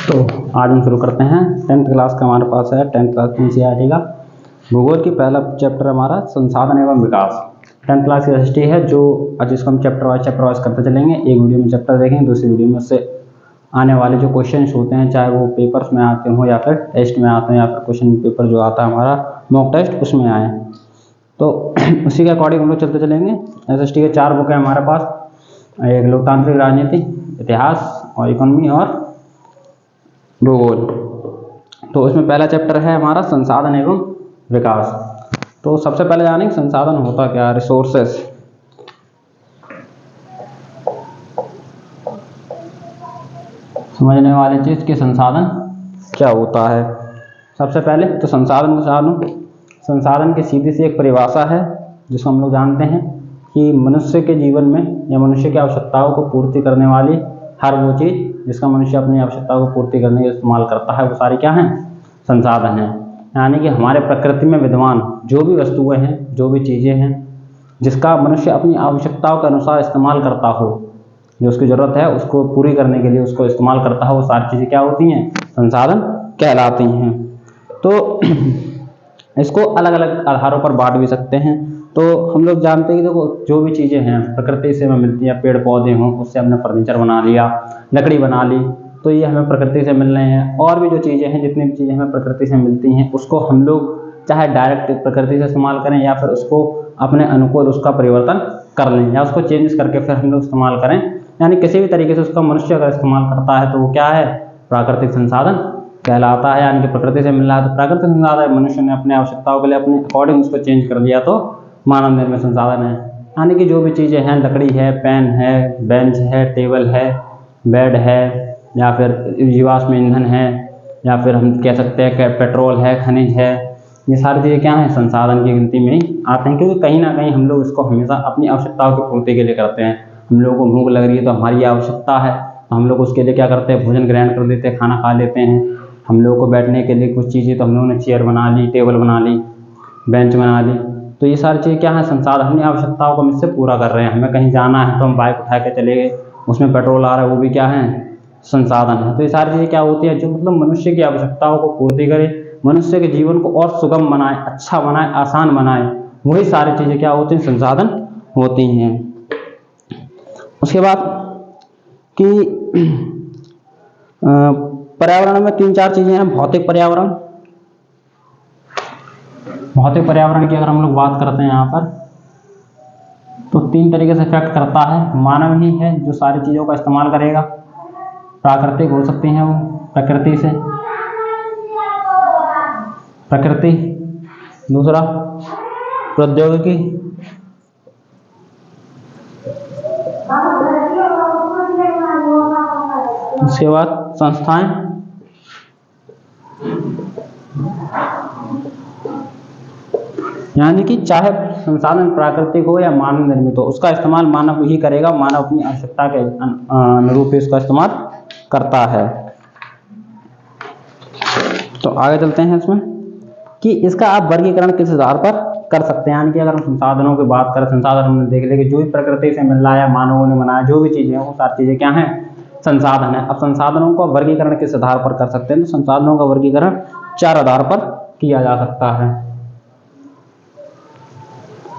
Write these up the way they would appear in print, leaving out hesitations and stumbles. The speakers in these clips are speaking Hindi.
तो आज हम शुरू करते हैं। 10th क्लास का हमारे पास है 10th क्लास में से आएगा भूगोल की पहला चैप्टर हमारा संसाधन एवं विकास। 10th क्लास की हिस्ट्री है जो आज इसको हम चैप्टर वाइज करते चलेंगे। एक वीडियो में चैप्टर देखेंगे, दूसरी वीडियो में उससे आने वाले जो क्वेश्चन होते हैं, चाहे वो पेपर्स में आते हों या फिर टेस्ट में आते हैं या फिर क्वेश्चन पेपर जो आता है हमारा मॉक टेस्ट उसमें आए, तो उसी के अकॉर्डिंग हम लोग चलते चलेंगे। SST के 4 बुक है हमारे पास, एक लोकतांत्रिक राजनीति, इतिहास और इकोनॉमी और भूगोल। तो उसमें पहला चैप्टर है हमारा संसाधन एवं विकास। तो सबसे पहले जानेंगे संसाधन होता क्या है, रिसोर्सेस। समझने वाले चीज के संसाधन क्या होता है। सबसे पहले तो संसाधन को जानो। संसाधन की सीधी सी एक परिभाषा है जिसको हम लोग जानते हैं कि मनुष्य के जीवन में या मनुष्य की आवश्यकताओं को पूर्ति करने वाली हर वो चीज़ जिसका मनुष्य अपनी आवश्यकताओं को पूर्ति करने के इस्तेमाल करता है वो सारी क्या हैं, संसाधन हैं। यानी कि हमारे प्रकृति में विद्यमान जो भी वस्तुएं हैं, जो भी चीज़ें हैं जिसका मनुष्य अपनी आवश्यकताओं के अनुसार इस्तेमाल करता हो, जो उसकी ज़रूरत है उसको पूरी करने के लिए उसको इस्तेमाल करता है, वो सारी चीज़ें क्या होती हैं, संसाधन कहलाती हैं। तो इसको अलग अलग आधारों पर बांट भी सकते हैं। तो हम लोग जानते हैं कि देखो जो भी चीज़ें हैं प्रकृति से हमें मिलती हैं, पेड़ पौधे हों उससे हमने फर्नीचर बना लिया, लकड़ी बना ली, तो ये हमें प्रकृति से मिल रहे हैं। और भी जो चीज़ें हैं, जितनी भी चीज़ें हमें प्रकृति से मिलती हैं उसको हम लोग चाहे डायरेक्ट प्रकृति से इस्तेमाल करें या फिर उसको अपने अनुकूल उसका परिवर्तन कर लें या उसको चेंज करके फिर हम लोग इस्तेमाल करें। यानी किसी भी तरीके से उसका मनुष्य अगर इस्तेमाल करता है तो वो क्या है, प्राकृतिक संसाधन कहलाता है। यानी कि प्रकृति से मिल रहा है तो प्राकृतिक संसाधन, मनुष्य ने अपने आवश्यकताओं के लिए अपने अकॉर्डिंग उसको चेंज कर दिया तो मानव निर्मित संसाधन है। यानी कि जो भी चीज़ें हैं, लकड़ी है, पेन है, बेंच है, टेबल है, बेड है, या फिर जीवाश्म ईंधन है, या फिर हम कह सकते हैं कि पेट्रोल है, खनिज है, ये सारी चीज़ें क्या हैं, संसाधन की गिनती में ही आते हैं। क्योंकि कहीं ना कहीं हम लोग इसको हमेशा अपनी आवश्यकताओं की पूर्ति के लिए करते हैं। हम लोगों को भूख लग रही है तो हमारी आवश्यकता है तो हम लोग उसके लिए क्या करते हैं, भोजन ग्रहण कर लेते हैं, खाना खा लेते हैं। हम लोगों को बैठने के लिए कुछ चीज़ें तो हम लोगों ने चेयर बना ली, टेबल बना ली, बेंच बना ली, तो ये सारी चीज़ें क्या है, संसाधन अपनी आवश्यकताओं को हम इससे पूरा कर रहे हैं। हमें कहीं जाना है तो हम बाइक उठा के चले गए, उसमें पेट्रोल आ रहा है, वो भी क्या है, संसाधन है। तो ये सारी चीज़ें क्या होती है, जो मतलब मनुष्य की आवश्यकताओं को पूर्ति करे, मनुष्य के जीवन को और सुगम बनाए, अच्छा बनाए, आसान बनाए, वही सारी चीज़ें क्या होती हैं, संसाधन होती हैं। उसके बाद कि पर्यावरण में 3-4 चीज़ें हैं। भौतिक पर्यावरण, भौतिक पर्यावरण की अगर हम लोग बात करते हैं यहाँ पर तो 3 तरीके से इफेक्ट करता है। मानव ही है जो सारी चीज़ों का इस्तेमाल करेगा, प्राकृतिक हो सकती हैं वो, प्रकृति से, प्रकृति, दूसरा प्रौद्योगिकी, उसके बाद संस्थाएं, यानी कि चाहे संसाधन प्राकृतिक हो या मानव निर्मित हो उसका इस्तेमाल मानव ही करेगा। मानव अपनी आवश्यकता के अनुरूप ही उसका इस्तेमाल करता है। तो आगे चलते हैं इसमें कि इसका आप वर्गीकरण किस आधार पर कर सकते हैं। यानी कि अगर हम संसाधनों की बात करें, संसाधन हमने देख लिया कि जो भी प्रकृति से मिल रहा है, मानवों ने बनाया, जो भी चीज़ें हैं वो सारी चीज़ें क्या हैं, संसाधन है। अब संसाधनों का वर्गीकरण किस आधार पर कर सकते हैं, तो संसाधनों का वर्गीकरण 4 आधार पर किया जा सकता है।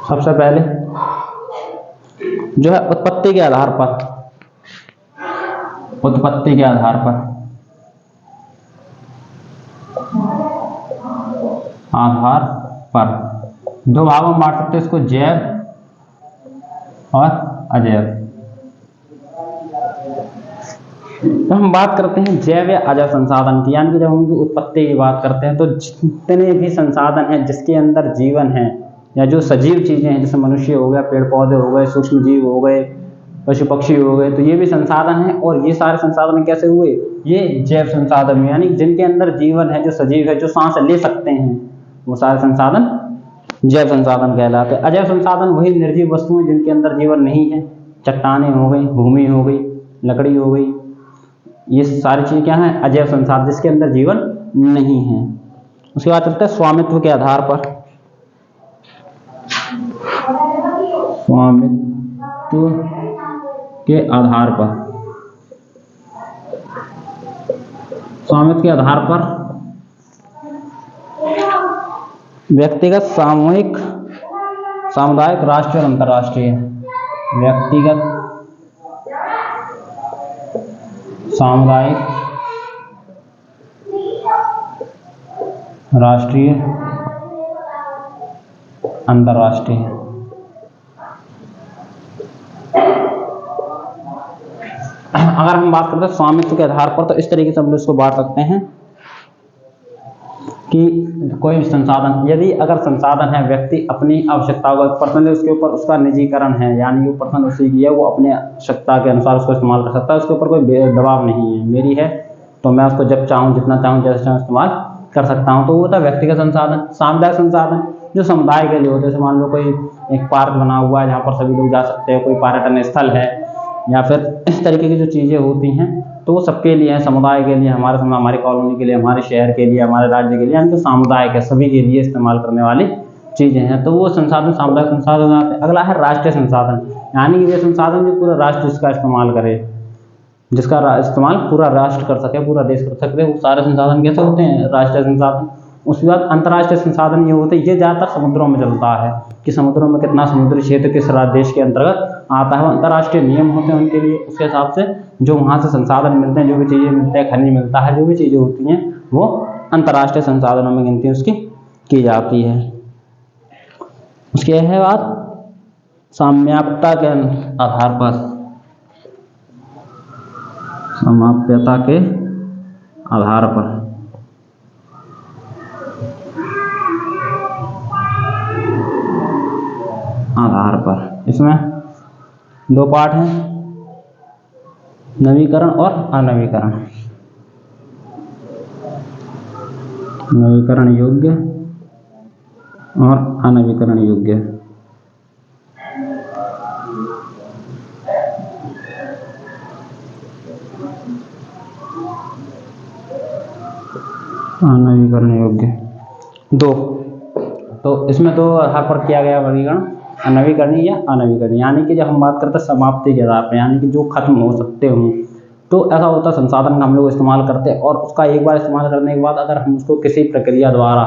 सबसे पहले जो है उत्पत्ति के आधार पर, उत्पत्ति के आधार पर, आधार पर 2 भागों में बांट सकते हैं इसको, जैव और अजैव। तो हम बात करते हैं जैव या अजैव संसाधन की, यानी कि जब हम उत्पत्ति की बात करते हैं तो जितने भी संसाधन हैं जिसके अंदर जीवन है या जो सजीव चीज़ें हैं, जैसे मनुष्य हो गया, पेड़ पौधे हो गए, सूक्ष्म जीव हो गए, पशु पक्षी हो गए, तो ये भी संसाधन हैं। और ये सारे संसाधन कैसे हुए, ये जैव संसाधन हुए, यानी जिनके अंदर जीवन है, जो सजीव है, जो सांस ले सकते हैं, वो सारे संसाधन जैव संसाधन कहलाते हैं। अजैव संसाधन वही निर्जीव वस्तुएं जिनके अंदर जीवन नहीं है, चट्टानें हो गई, भूमि हो गई, लकड़ी हो गई, ये सारी चीज़ें क्या हैं, अजैव संसाधन जिसके अंदर जीवन नहीं है। उसके बाद चलते हैं स्वामित्व के आधार पर, स्वामित्व के आधार पर स्वामित्व के आधार पर व्यक्तिगत, सामूहिक, सामुदायिक, राष्ट्रीय और अंतर्राष्ट्रीय। व्यक्तिगत, सामुदायिक, राष्ट्रीय, अंतर्राष्ट्रीय। अगर हम बात करते हैं स्वामित्व के आधार पर, तो इस तरीके से हम लोग इसको बांट सकते हैं कि कोई संसाधन, यदि अगर संसाधन है, व्यक्ति अपनी आवश्यकताओं का पर्सनली उसके ऊपर उसका निजीकरण है, यानी वो पर्सन उसी की है, वो अपने आवश्यकता के अनुसार उसको इस्तेमाल कर सकता है, उसके ऊपर कोई दबाव नहीं है। मेरी है तो मैं उसको जब चाहूँ, जितना चाहूँ, जैसे चाहूँ इस्तेमाल कर सकता हूँ, तो वो होता है व्यक्तिगत संसाधन। सामुदायिक संसाधन जो समुदाय के लिए होते हैं, जैसे मान लो कोई एक पार्क बना हुआ है जहाँ पर सभी लोग जा सकते हैं, कोई पर्यटन स्थल है, या फिर इस तरीके की जो चीज़ें होती हैं, तो वो सबके लिए है, समुदाय के लिए, हमारी कॉलोनी के लिए, हमारे शहर के लिए, हमारे राज्य के लिए, यानी कि सामुदायिक है, सभी के लिए इस्तेमाल करने वाली चीज़ें हैं, तो वो संसाधन सामुदायिक संसाधन आते हैं। अगला है राष्ट्रीय संसाधन, यानी कि ये संसाधन जो पूरा राष्ट्र इसका इस्तेमाल करे, जिसका इस्तेमाल पूरा राष्ट्र कर सके, पूरा देश कर सके, वो सारे संसाधन कैसे होते हैं? राष्ट्रीय संसाधन। उसके बाद अंतर्राष्ट्रीय संसाधन ये होते हैं, ये ज़्यादातर समुद्रों में चलता है कि समुद्रों में कितना समुद्री क्षेत्र किस देश के अंतर्गत आता है, अंतर्राष्ट्रीय नियम होते हैं उनके लिए, उसके हिसाब से जो वहाँ से संसाधन मिलते हैं, जो भी चीज़ें मिलते हैं, खनिज मिलता है, जो भी चीज़ें होती हैं, वो अंतर्राष्ट्रीय संसाधनों में गिनती उसकी की जाती है। उसके है बात साम्यता के आधार पर, समाप्यता के आधार पर, इसमें दो पार्ट हैं, नवीकरण और अनवीकरण। नवीकरण योग्य और अनवीकरण योग्य। अनवीकरण योग्य दो, तो इसमें दो आधार पर किया गया वर्गीकरण, नवीकरणीय या अनवीकरणीय। यानी कि जब हम बात करते हैं समाप्ति के आधार पर, यानी कि जो खत्म हो सकते हों, तो ऐसा होता है संसाधन हम लोग इस्तेमाल करते हैं, और उसका एक बार इस्तेमाल करने के बाद अगर हम उसको किसी प्रक्रिया द्वारा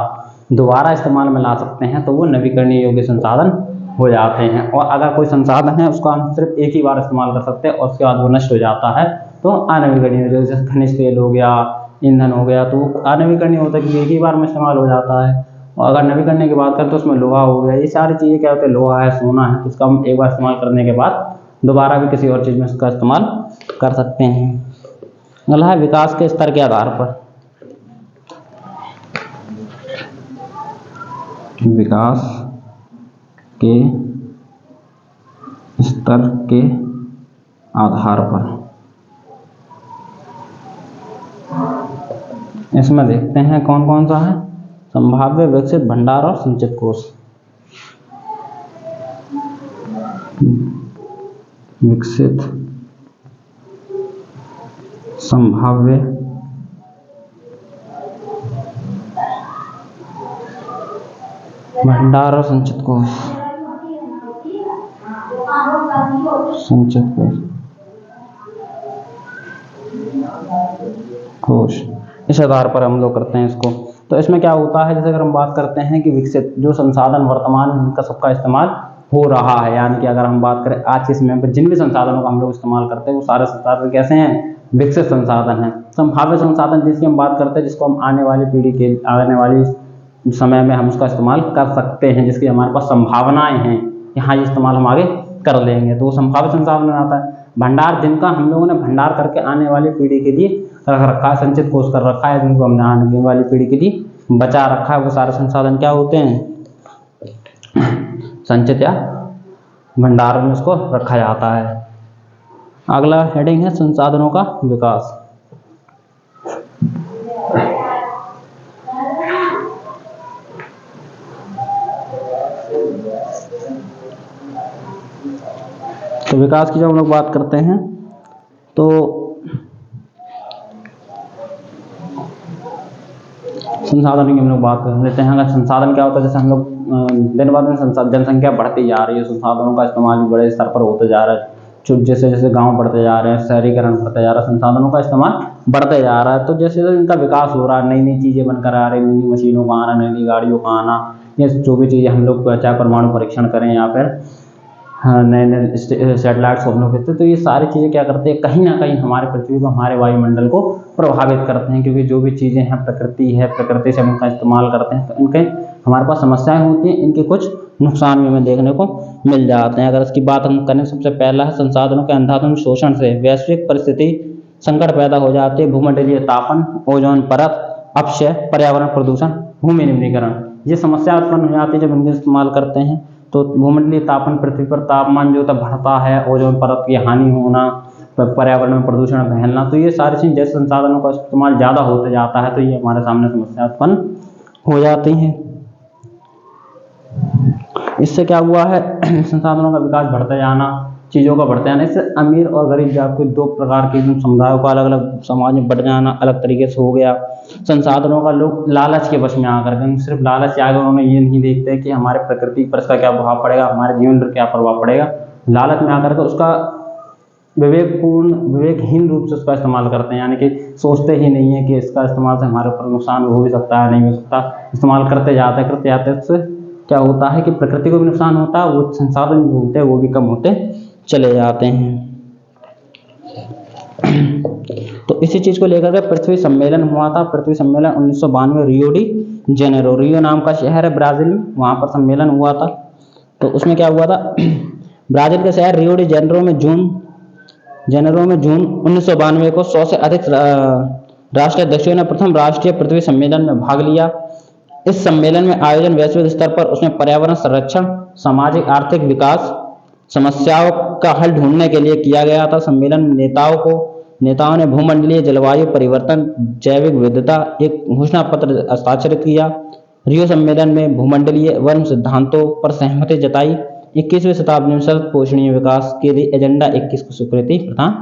दोबारा इस्तेमाल में ला सकते हैं, तो वो नवीकरणीय योग्य संसाधन हो जाते हैं। और अगर कोई संसाधन है उसका हम सिर्फ एक ही बार इस्तेमाल कर सकते हैं और उसके बाद वो नष्ट हो जाता है, तो अनवीकरणीय, जैसे खनिज तेल हो गया, ईंधन हो गया, तो अनवीकरणीय होता है कि एक ही बार में इस्तेमाल हो जाता है। और अगर नवीकरणीय की बात करें तो उसमें लोहा हो गया, ये सारी चीज़ें क्या होते हैं, लोहा है, सोना है, तो उसका हम एक बार इस्तेमाल करने के बाद दोबारा भी किसी और चीज़ में इसका इस्तेमाल कर सकते हैं। अगला है विकास के स्तर के आधार पर। विकास के स्तर के आधार पर, इसमें देखते हैं कौन कौन सा है, संभाव्य, विकसित, भंडार और संचित कोष। विकसित, संभाव्य, भंडार और संचित कोष। संचित कोष, इस आधार पर हम लोग करते हैं इसको। तो इसमें क्या होता है, जैसे अगर हम बात करते हैं कि विकसित, जो संसाधन वर्तमान में जिनका सबका इस्तेमाल हो रहा है, यानी कि अगर हम बात करें आज के समय पर जिन भी संसाधनों का हम लोग इस्तेमाल करते हैं, वो सारे संसाधन कैसे हैं, विकसित संसाधन हैं। संभाव्य संसाधन जिसकी हम बात करते हैं, जिसको हम आने वाली पीढ़ी के, आने वाली समय में हम उसका इस्तेमाल कर सकते हैं, जिसकी हमारे पास संभावनाएं हैं कि हाँ ये इस्तेमाल हम आगे कर लेंगे, तो वो संभाव्य संसाधन में आता है। भंडार, जिनका हम लोगों ने भंडार करके आने वाली पीढ़ी के लिए रख रखा है, संचित कोष कर रखा है, जिनको हमने आने वाली पीढ़ी के लिए बचा रखा है, वो सारे संसाधन क्या होते हैं, संचित या भंडार में उसको रखा जाता है। अगला हेडिंग है संसाधनों का विकास। तो विकास की जब हम लोग बात करते हैं तो संसाधन की हम लोग बात कर लेते हैं। अगर संसाधन क्या होता है, जैसे हम लोग दिन ब दिन जनसंख्या बढ़ती जा रही है, संसाधनों का इस्तेमाल भी बड़े स्तर पर होते जा रहा है, जैसे जैसे गांव बढ़ते जा रहे हैं, शहरीकरण बढ़ते जा रहा है, संसाधनों का इस्तेमाल बढ़ते जा रहा है, तो जैसे जैसे इनका विकास हो रहा है, नई नई चीज़ें बनकर आ रही, नई नई मशीनों का आना, नई नई गाड़ियों का आना, ये जो भी चीज़ें हम लोग चाहे परमाणु परीक्षण करें या फिर हाँ नए नए सैटेलाइट्स हम लोग भेजते हैं, तो ये सारी चीज़ें क्या करते हैं, कहीं ना कहीं हमारे पृथ्वी को, हमारे वायुमंडल को प्रभावित करते हैं। क्योंकि जो भी चीज़ें हैं प्रकृति है, प्रकृति से हम इनका इस्तेमाल करते हैं, तो इनके हमारे पास समस्याएं होती हैं, इनके कुछ नुकसान भी हमें देखने को मिल जाते हैं। अगर इसकी बात हम करें, सबसे पहला है संसाधनों के अंधाधुंध शोषण से वैश्विक परिस्थिति संकट पैदा हो जाते हैं। भूमंडलीय तापन, ओजोन परत अपक्षय, पर्यावरण प्रदूषण, भूमि निम्नीकरण, ये समस्या उत्पन्न हो जाती है जब इनका इस्तेमाल करते हैं। तो भूमंडलीय तापन, पृथ्वी पर तापमान जो बढ़ता है, ओजोन परत की हानि होना, पर्यावरण में प्रदूषण फैलना, तो ये सारी चीज़ जैसे संसाधनों का इस्तेमाल ज़्यादा होते जाता है तो ये हमारे सामने समस्या उत्पन्न हो जाती हैं। इससे क्या हुआ है, संसाधनों का विकास बढ़ते जाना, चीज़ों का बढ़ते जाना, इससे अमीर और गरीब जाति दो प्रकार के समुदायों का अलग अलग समाज में बढ़ जाना अलग तरीके से हो गया। संसाधनों का लोग लालच के वश में आकर के सिर्फ लालच से आगे, उन्होंने ये नहीं देखते कि हमारे प्रकृति पर इसका क्या प्रभाव पड़ेगा, हमारे जीवन पर क्या प्रभाव पड़ेगा। लालच में आकर के उसका विवेकहीन रूप से उसका इस्तेमाल करते हैं, यानी कि सोचते ही नहीं है कि इसका इस्तेमाल से हमारे ऊपर नुकसान हो भी सकता है, नहीं हो सकता, इस्तेमाल करते जाते उससे क्या होता है कि प्रकृति को भी नुकसान होता है, वो संसाधन जो होते हैं वो भी कम होते चले जाते हैं। तो इसी चीज़ को लेकर के पृथ्वी सम्मेलन हुआ था। पृथ्वी सम्मेलन 1992 रियो डी जेनेरो, रियो नाम का शहर है ब्राज़ील में, वहाँ पर सम्मेलन हुआ था। तो उसमें क्या हुआ था, ब्राज़ील के शहर रियो डी जेनेरो में जून 1992 को 100 से अधिक राष्ट्रीय अध्यक्षों ने प्रथम राष्ट्रीय पृथ्वी सम्मेलन में भाग लिया। इस सम्मेलन में आयोजन वैश्विक स्तर पर उसमें पर्यावरण संरक्षण, सामाजिक आर्थिक विकास, समस्याओं का हल ढूंढने के लिए किया गया था। सम्मेलन में नेताओं ने भूमंडलीय जलवायु परिवर्तन, जैविक विविधता एक घोषणा पत्र हस्ताक्षरित किया। रियो सम्मेलन में भूमंडलीय वन सिद्धांतों पर सहमति जताई। 21वीं शताब्दी में सर्व पोषणीय विकास के लिए एजेंडा 21 को स्वीकृति प्रदान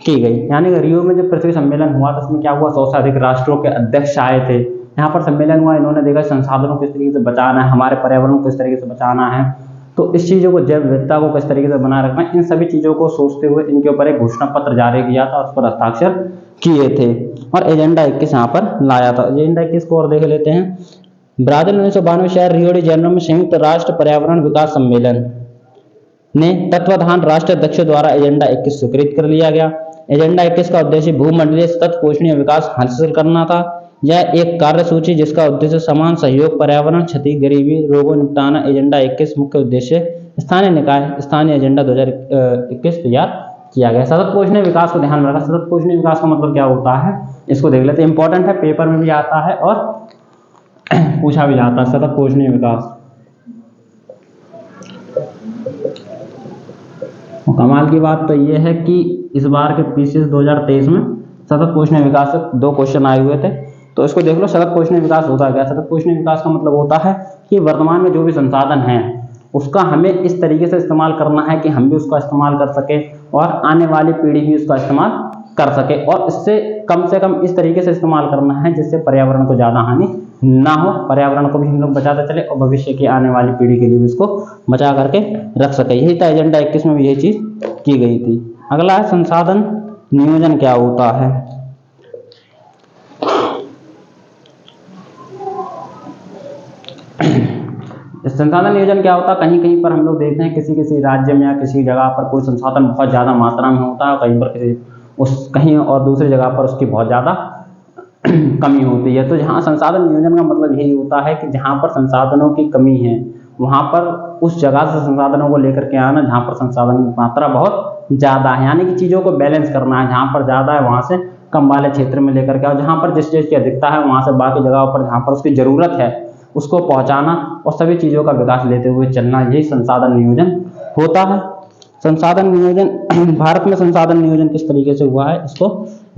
की गई। यानी कि रियो में जब पृथ्वी सम्मेलन हुआ तो उसमें क्या हुआ, 100 से अधिक राष्ट्रों के अध्यक्ष आए थे। यहाँ पर सम्मेलन हुआ, इन्होंने देखा संसाधनों को किस तरीके से बचाना है, हमारे पर्यावरण को किस तरीके से बचाना है, तो इस चीज़ों को, जैव विविधता को किस तरीके से बनाए रखना है, इन सभी चीज़ों को सोचते हुए इनके ऊपर एक घोषणा पत्र जारी किया था और उस पर हस्ताक्षर किए थे और एजेंडा 21 यहाँ पर लाया था। एजेंडा 21 को और देख लेते हैं। ब्राज़ील 1992 शहर रियो डी जेनेरो में संयुक्त राष्ट्र पर्यावरण विकास सम्मेलन ने तत्वाधान राष्ट्रीय अध्यक्षों द्वारा एजेंडा 21 स्वीकृत कर लिया गया। एजेंडा 21 का उद्देश्य भूमंडलीय सतत पोषणीय विकास हासिल करना था। यह एक कार्यसूची जिसका उद्देश्य समान सहयोग, पर्यावरण क्षति, गरीबी, रोगों निपटाना। एजेंडा 21 मुख्य उद्देश्य स्थानीय निकाय स्थानीय एजेंडा 2021 तैयार किया गया। सतत पोषणीय विकास को ध्यान में रखा। सतत पोषणीय विकास का मतलब क्या होता है, इसको देख लेते हैं। इंपॉर्टेंट है, पेपर में भी आता है और पूछा भी जाता है। सतत पोषणीय विकास, कमाल की बात तो ये है कि इस बार के पीसीएस 2023 में सतत पोषणीय विकास से 2 क्वेश्चन आए हुए थे, तो इसको देख लो। सतत पोषणीय विकास होता क्या? सतत पोषणीय विकास का मतलब होता है कि वर्तमान में जो भी संसाधन हैं उसका हमें इस तरीके से इस्तेमाल करना है कि हम भी उसका इस्तेमाल कर सके और आने वाली पीढ़ी भी उसका इस्तेमाल कर सके, और इससे कम इस तरीके से इस्तेमाल करना है जिससे पर्यावरण को ज़्यादा हानि ना हो, पर्यावरण को भी हम लोग बचाते चले और भविष्य की आने वाली पीढ़ी के लिए भी इसको बचा करके रख सके। यही था एजेंडा 21 में भी यही चीज़ की गई थी। अगला है संसाधन नियोजन क्या होता है। संसाधन नियोजन क्या होता है, कहीं कहीं पर हम लोग देखते हैं किसी राज्य में या किसी जगह पर कोई संसाधन बहुत ज़्यादा मात्रा में होता है, कहीं पर कहीं और दूसरी जगह पर उसकी बहुत ज़्यादा कमी होती है। तो जहाँ संसाधन नियोजन का मतलब यही होता है कि जहाँ पर संसाधनों की कमी है वहाँ पर उस जगह से संसाधनों को लेकर के आना जहाँ पर संसाधन की मात्रा बहुत ज़्यादा है, यानी कि चीज़ों को बैलेंस करना है। जहाँ पर ज़्यादा है वहाँ से कम वाले क्षेत्र में लेकर के, और जहाँ पर जिस चीज़ की अधिकता है वहाँ से बाकी जगहों पर जहाँ पर उसकी ज़रूरत है उसको पहुँचाना और सभी चीज़ों का विकास लेते हुए चलना, यही संसाधन नियोजन होता है। संसाधन नियोजन, भारत में संसाधन नियोजन किस तरीके से हुआ है इसको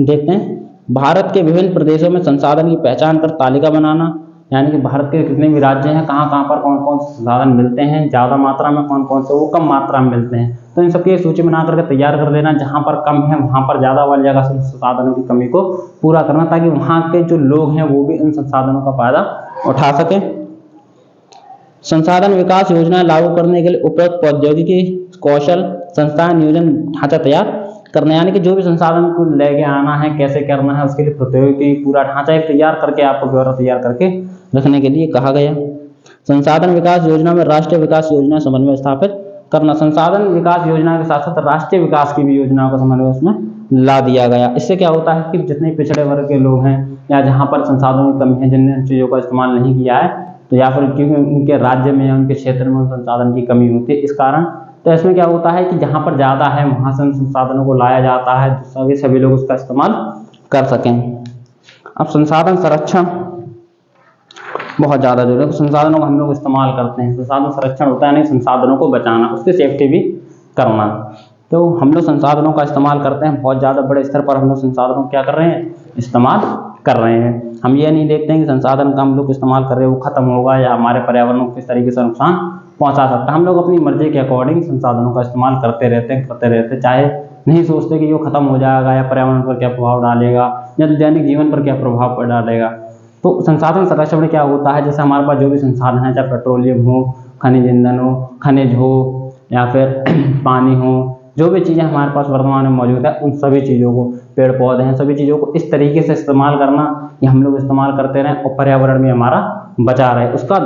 देखते हैं। भारत के विभिन्न प्रदेशों में संसाधन की पहचान कर तालिका बनाना, यानी कि भारत के जितने भी राज्य हैं कहाँ कहाँ पर कौन कौन से संसाधन मिलते हैं, ज़्यादा मात्रा में कौन कौन से वो कम मात्रा में मिलते हैं, तो इन सबकी एक सूची बना करके तैयार कर लेना। जहाँ पर कम है वहाँ पर ज़्यादा वाली जगह से संसाधनों की कमी को पूरा करना, ताकि वहाँ के जो लोग हैं वो भी इन संसाधनों का फायदा उठा सकें। संसाधन विकास योजना लागू करने के लिए उपयुक्त प्रौद्योगिकी, कौशल, संस्थान नियोजन ढांचा तैयार करना, यानी कि जो भी संसाधन को लेके आना है, कैसे करना है, उसके लिए प्रौद्योगिकी पूरा ढांचा एक तैयार करके आपको ब्यौरा तैयार करके रखने के लिए कहा गया। संसाधन विकास योजना में राष्ट्रीय विकास योजना समन्वय स्थापित करना, संसाधन विकास योजना के साथ साथ राष्ट्रीय विकास की भी योजनाओं का समन्वय उसमें ला दिया गया। इससे क्या होता है कि जितने पिछड़े वर्ग के लोग हैं या जहाँ पर संसाधनों की कमी है, जिन चीज़ों का इस्तेमाल नहीं किया है, तो या फिर क्योंकि उनके राज्य में या उनके क्षेत्र में संसाधन की कमी होती है, इस कारण तो इसमें क्या होता है कि जहाँ पर ज़्यादा है वहाँ से संसाधनों को लाया जाता है, ताकि सभी लोग उसका इस्तेमाल कर सकें। अब संसाधन संरक्षण बहुत ज़्यादा जरूरी है। संसाधनों का हम लोग इस्तेमाल करते हैं, संसाधन संरक्षण होता है नहीं, संसाधनों को बचाना, उसकी सेफ्टी भी करना। तो हम लोग संसाधनों का इस्तेमाल करते हैं, बहुत ज़्यादा बड़े स्तर पर हम लोग संसाधनों क्या कर रहे हैं, इस्तेमाल कर रहे हैं। हम ये नहीं देखते हैं कि संसाधन का हम लोग इस्तेमाल कर रहे हैं वो खत्म होगा या हमारे पर्यावरण को किस तरीके से नुकसान पहुंचा सकता है। हम लोग अपनी मर्जी के अकॉर्डिंग संसाधनों का इस्तेमाल करते रहते, चाहे नहीं सोचते कि वो खत्म हो जाएगा या पर्यावरण पर क्या प्रभाव डालेगा या दैनिक जीवन पर क्या प्रभाव डालेगा। तो संसाधन संरक्षण में क्या होता है, जैसे हमारे पास जो भी संसाधन है, चाहे पेट्रोलियम हो, खनिज ईंधन हो, खनिज हो या फिर पानी हो, जो भी चीज़ें हमारे पास वर्तमान में मौजूद है, उन सभी चीज़ों को, पेड़ पौधे हैं, सभी चीज़ों को इस तरीके से इस्तेमाल करना कि हम लोग इस्तेमाल करते रहें और पर्यावरण भी हमारा बचा रहे। उसका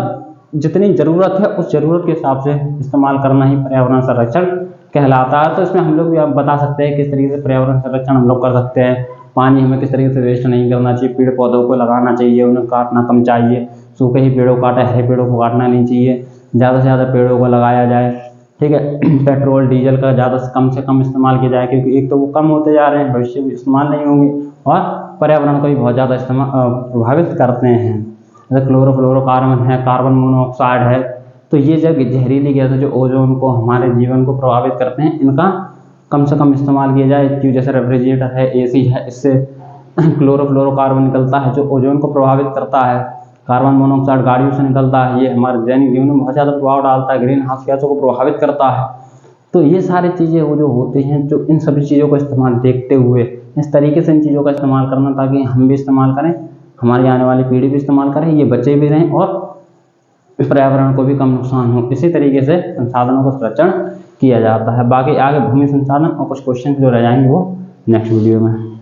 जितनी ज़रूरत है उस ज़रूरत के हिसाब से इस्तेमाल करना ही पर्यावरण संरक्षण कहलाता है। तो इसमें हम लोग भी आप बता सकते हैं किस तरीके से पर्यावरण संरक्षण हम लोग कर सकते हैं। पानी हमें किस तरीके से वेस्ट नहीं करना चाहिए, पेड़ पौधों को लगाना चाहिए, उन्हें काटना कम चाहिए, सूखे ही पेड़ों को काटा, हरे पेड़ों को काटना नहीं चाहिए, ज़्यादा से ज़्यादा पेड़ों को लगाया जाए। ठीक है, पेट्रोल डीजल का ज़्यादा से कम इस्तेमाल किया जाए, क्योंकि एक तो वो कम होते जा रहे हैं, भविष्य में इस्तेमाल नहीं होंगे और पर्यावरण को भी बहुत ज़्यादा प्रभावित करते हैं। जैसे क्लोरोफ्लोरोकार्बन है, कार्बन मोनोऑक्साइड है, तो ये जब जहरीली गैस है जो ओजोन को, हमारे जीवन को प्रभावित करते हैं, इनका कम से कम इस्तेमाल किया जाए। जैसे रेफ्रिजरेटर है, एसी है, इससे क्लोरोफ्लोरोकार्बन निकलता है जो ओजोन को प्रभावित करता है। कार्बन मोनोऑक्साइड गाड़ियों से निकलता है, ये हमारे दैनिक जीवन में बहुत ज़्यादा प्रभाव डालता है, ग्रीन हाउस गैसों को प्रभावित करता है। तो ये सारी चीज़ें वो जो होती हैं, जो इन सभी चीज़ों का इस्तेमाल देखते हुए इस तरीके से इन चीज़ों का इस्तेमाल करना, ताकि हम भी इस्तेमाल करें, हमारी आने वाली पीढ़ी भी इस्तेमाल करें, ये बच्चे भी रहें और पर्यावरण को भी कम नुकसान हो। इसी तरीके से संसाधनों का संरक्षण किया जाता है। बाकी आगे भूमि संसाधन और कुछ क्वेश्चन जो रह जाएंगे वो नेक्स्ट वीडियो में।